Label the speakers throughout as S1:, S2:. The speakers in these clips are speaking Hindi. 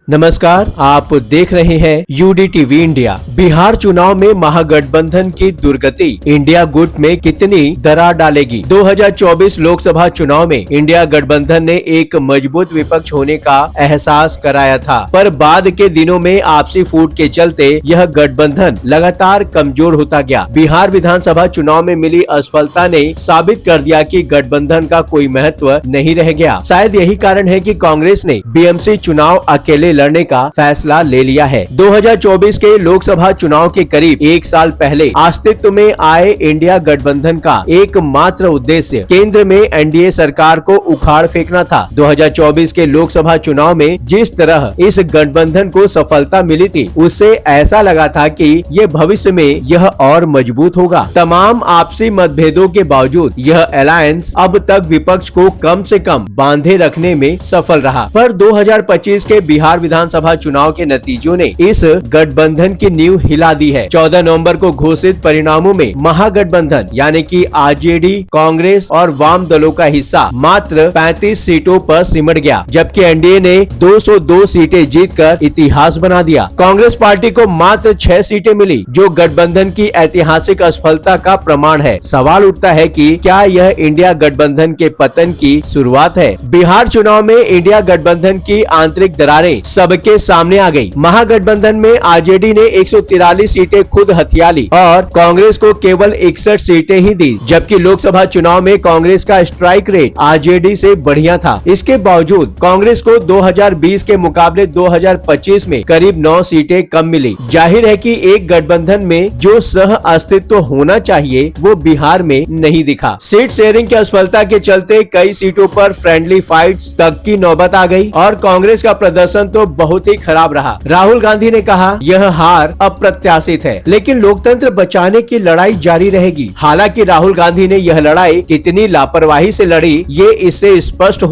S1: नमस्कार, आप देख रहे हैं यूडीटीवी इंडिया। बिहार चुनाव में महागठबंधन की दुर्गति इंडिया गुट में कितनी दरार डालेगी? 2024 लोकसभा चुनाव में इंडिया गठबंधन ने एक मजबूत विपक्ष होने का एहसास कराया था, पर बाद के दिनों में आपसी फूट के चलते यह गठबंधन लगातार कमजोर होता गया। बिहार विधानसभा चुनाव में मिली असफलता ने साबित कर दिया कि गठबंधन का कोई महत्व नहीं रह गया। शायद यही कारण है कि कांग्रेस ने बीएमसी चुनाव अकेले लड़ने का फैसला ले लिया है। 2024 के लोकसभा चुनाव के करीब एक साल पहले अस्तित्व में आए इंडिया गठबंधन का एकमात्र उद्देश्य केंद्र में एनडीए सरकार को उखाड़ फेंकना था। 2024 के लोकसभा चुनाव में जिस तरह इस गठबंधन को सफलता मिली थी, उससे ऐसा लगा था कि ये भविष्य में यह और मजबूत होगा। तमाम आपसी मतभेदों के बावजूद यह अलायंस अब तक विपक्ष को कम से कम बांधे रखने में सफल रहा। पर 2025 के बिहार विधानसभा चुनाव के नतीजों ने इस गठबंधन की नींव हिला दी है। 14 नवंबर को घोषित परिणामों में महागठबंधन यानी कि आरजेडी, कांग्रेस और वाम दलों का हिस्सा मात्र 35 सीटों पर सिमट गया, जबकि एनडीए ने 202 सीटें जीतकर इतिहास बना दिया। कांग्रेस पार्टी को मात्र 6 सीटें मिली, जो गठबंधन की ऐतिहासिक असफलता का प्रमाण है। सवाल उठता है कि क्या यह इंडिया गठबंधन के पतन की शुरुआत है? बिहार चुनाव में इंडिया गठबंधन की आंतरिक दरारें सबके सामने आ गई। महागठबंधन में आरजेडी ने 143 सीटें खुद हथिया ली और कांग्रेस को केवल 61 सीटें ही दी, जबकि लोकसभा चुनाव में कांग्रेस का स्ट्राइक रेट आरजेडी से बढ़िया था। इसके बावजूद कांग्रेस को 2020 के मुकाबले 2025 में करीब 9 सीटें कम मिली। जाहिर है कि एक गठबंधन में जो सह अस्तित्व होना चाहिए वो बिहार में नहीं दिखा। सीट शेयरिंग की असफलता के चलते कई सीटों पर फ्रेंडली फाइट्स तक की नौबत आ गई और कांग्रेस का प्रदर्शन तो बहुत ही खराब रहा। राहुल गांधी ने कहा यह हार अप्रत्याशित है, लेकिन लोकतंत्र बचाने की लड़ाई जारी रहेगी। हालांकि राहुल गांधी ने यह लड़ाई कितनी लापरवाही से लड़ी, ये इससे स्पष्ट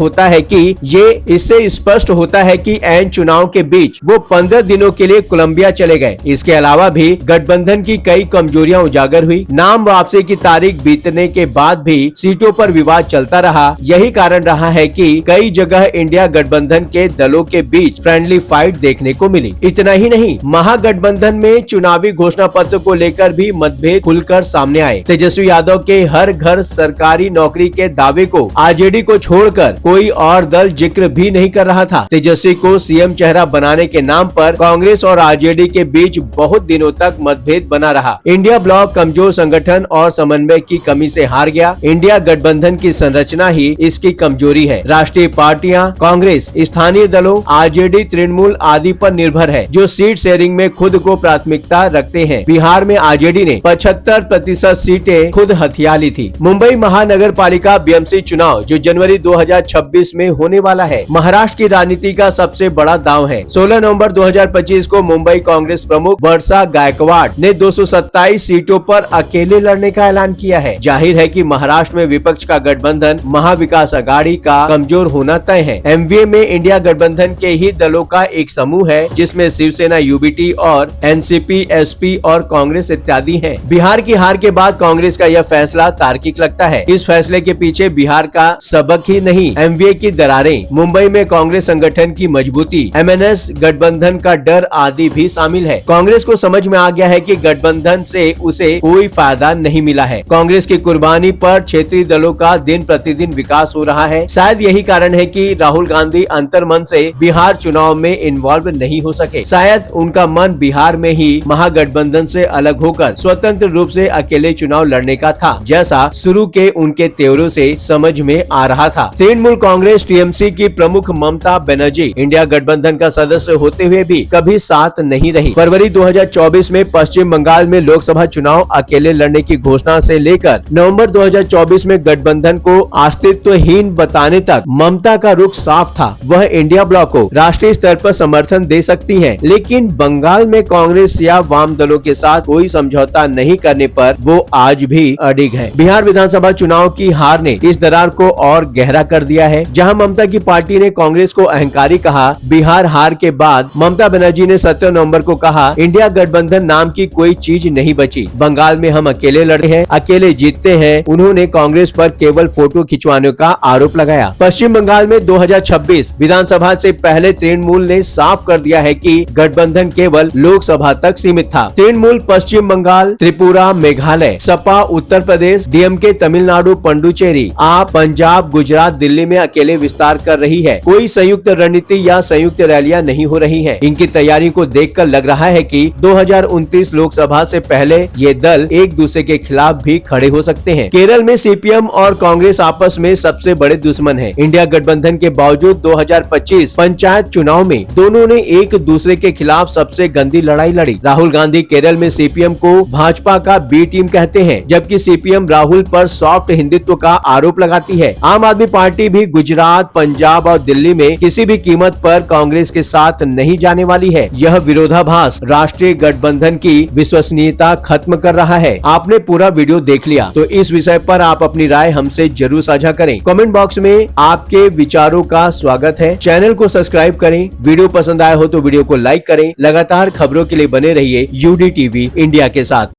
S1: होता है कि ऐन चुनाव के बीच वो 15 दिनों के लिए कोलंबिया चले गए। इसके अलावा भी गठबंधन की कई कमजोरियां उजागर हुई। नाम वापसी की तारीख बीतने के बाद भी सीटों पर विवाद चलता रहा। यही कारण रहा है कि कई जगह इंडिया गठबंधन के दलों के बीच फ्रेंडली फाइट देखने को मिली। इतना ही नहीं, महागठबंधन में चुनावी घोषणा पत्र को लेकर भी मतभेद खुलकर सामने आए। तेजस्वी यादव के हर घर सरकारी नौकरी के दावे को आरजेडी को छोड़कर कोई और दल जिक्र भी नहीं कर रहा था। तेजस्वी को सीएम चेहरा बनाने के नाम पर कांग्रेस और आरजेडी के बीच बहुत दिनों तक मतभेद बना रहा। इंडिया ब्लॉक कमजोर संगठन और समन्वय की कमी से हार गया। इंडिया गठबंधन की संरचना ही इसकी कमजोरी है। राष्ट्रीय पार्टियां, कांग्रेस, स्थानीय दलों, आरजेडी, तृणमूल आदि पर निर्भर है, जो सीट शेयरिंग में खुद को प्राथमिकता रखते हैं। बिहार में आरजेडी ने 75% सीटें खुद हथिया ली थी। मुंबई महानगर पालिका बीएमसी चुनाव जो जनवरी 2026 में होने वाला है, महाराष्ट्र की राजनीति का सबसे बड़ा दांव है। 16 नवंबर 2025 को मुंबई कांग्रेस प्रमुख वर्षा गायकवाड़ ने 227 सीटों पर अकेले लड़ने का ऐलान किया है। जाहिर है कि महाराष्ट्र में विपक्ष का गठबंधन महाविकास अघाड़ी का कमजोर होना तय है। एमवीए में इंडिया गठबंधन के ही दलों का एक समूह है, जिसमें शिवसेना, यूबीटी और एनसीपी, एसपी और कांग्रेस इत्यादि हैं। बिहार की हार के बाद कांग्रेस का यह फैसला तार्किक लगता है। इस फैसले के पीछे बिहार का सबक ही नहीं, एमवीए की दरारें, मुंबई में कांग्रेस संगठन की मजबूती, एमएनएस गठबंधन का डर आदि भी शामिल है। कांग्रेस को समझ में आ गया है कि गठबंधन से उसे कोई फायदा नहीं मिला है। कांग्रेस की कुर्बानी पर क्षेत्रीय दलों का दिन प्रतिदिन विकास हो रहा है। शायद यही कारण है कि राहुल गांधी अंतर्मन से बिहार चुनाव में इन्वॉल्व नहीं हो सके। शायद उनका मन बिहार में ही महागठबंधन से अलग होकर स्वतंत्र रूप से अकेले चुनाव लड़ने का था, जैसा शुरू के उनके तेवरों से समझ में आ रहा था। तृणमूल कांग्रेस टीएमसी की प्रमुख ममता बनर्जी इंडिया गठबंधन का सदस्य होते हुए भी कभी साथ नहीं रही। फरवरी 2024 में पश्चिम बंगाल में लोकसभा चुनाव अकेले लड़ने की घोषणा से लेकर नवंबर 2024 में गठबंधन को अस्तित्वहीन बताने तक ममता का रुख साफ था। वह इंडिया ब्लॉक को राष्ट्रीय स्तर पर समर्थन दे सकती हैं, लेकिन बंगाल में कांग्रेस या वाम दलों के साथ कोई समझौता नहीं करने पर वो आज भी अडिग है। बिहार विधानसभा चुनाव की हार ने इस दरार को और गहरा कर दिया है। जहां ममता की पार्टी ने कांग्रेस को अहंकारी कहा, बिहार हार के बाद ममता बनर्जी ने 17 नवंबर को कहा, इंडिया गठबंधन नाम की कोई चीज नहीं बची। बंगाल में हम अकेले लड़े हैं, अकेले जीतते हैं। उन्होंने कांग्रेस पर केवल फोटो खिंचवाने का आरोप लगाया। पश्चिम बंगाल में 2026 विधानसभा से पहले तृणमूल तृणमूल ने साफ कर दिया है कि गठबंधन केवल लोकसभा तक सीमित था। तृणमूल पश्चिम बंगाल, त्रिपुरा, मेघालय, सपा उत्तर प्रदेश, डीएमके तमिलनाडु, पुडुचेरी, आप पंजाब, गुजरात, दिल्ली में अकेले विस्तार कर रही है। कोई संयुक्त रणनीति या संयुक्त रैलियां नहीं हो रही हैं। इनकी तैयारी को देखकर लग रहा है कि 2029 लोकसभा से पहले ये दल एक दूसरे के खिलाफ भी खड़े हो सकते हैं। केरल में सीपीएम और कांग्रेस आपस में सबसे बड़े दुश्मन हैं। इंडिया गठबंधन के बावजूद 2025 पंचायत चुनाव में दोनों ने एक दूसरे के खिलाफ सबसे गंदी लड़ाई लड़ी। राहुल गांधी केरल में सीपीएम को भाजपा का बी टीम कहते हैं, जबकि सीपीएम राहुल पर सॉफ्ट हिंदुत्व का आरोप लगाती है। आम आदमी पार्टी भी गुजरात, पंजाब और दिल्ली में किसी भी कीमत पर कांग्रेस के साथ नहीं जाने वाली है। यह विरोधाभास राष्ट्रीय गठबंधन की विश्वसनीयता खत्म कर रहा है। आपने पूरा वीडियो देख लिया, तो इस विषय पर आप अपनी राय हमसे जरूर साझा करें। कमेंट बॉक्स में आपके विचारों का स्वागत है। चैनल को सब्सक्राइब करें। वीडियो पसंद आया हो तो वीडियो को लाइक करें। लगातार खबरों के लिए बने रहिए UD TV इंडिया के साथ।